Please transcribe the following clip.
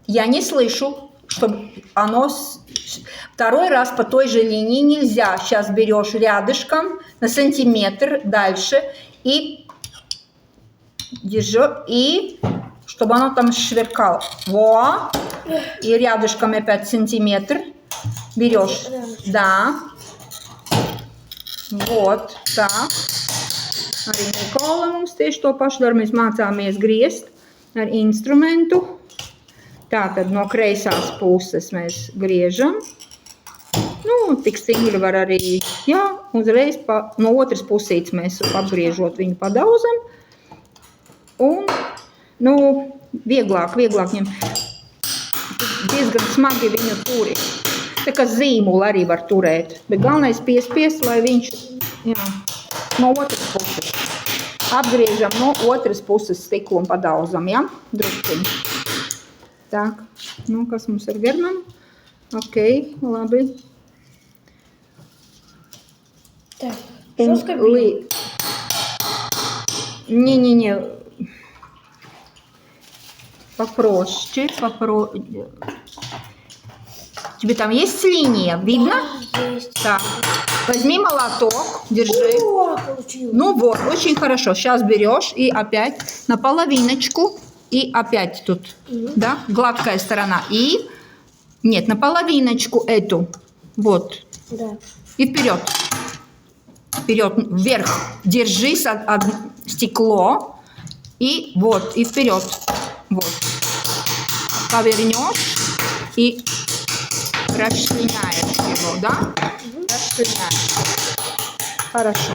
Я не слышу, чтобы оно... Второй раз по той же линии нельзя. Сейчас берешь рядышком на сантиметр дальше и держи, и чтобы оно там сверкало. Во! И рядышком опять сантиметр берешь. Да. Вот, tā. Arī Nikola mums tieši to pašu dara. Mēs mācāmies griezt ar instrumentu. Tātad no kreisās puses mēs griežam. Nu, tik stingri var arī, jā, uzreiz no otras pusītes mēs apgriežot viņu padauzam. Un, nu, vieglāk ņem. Diezgan smagi viņu turi. Tā kā zīmuli arī var turēt. Bet galvenais spiest, lai viņš, jā, no otras puses. Apgriežam no otras puses stiklu un padauzam, jā, drusciņu. Так, nu, kas mums ir German? Ok, labi. Так, жестко бить? Не. Попроще. Тебе там есть линия? Видно? Есть. Так. Возьми молоток, держи. О, получилось. Ну вот, очень хорошо. Сейчас берешь и опять на половиночку. И опять тут, да, гладкая сторона. И, нет, на половиночку эту. Вот. Да. И вперед. Вперед, вверх. Держи стекло. И вот, и вперед. Вот. Повернешь и расчленяешь его, да? Расчленяешь. Хорошо.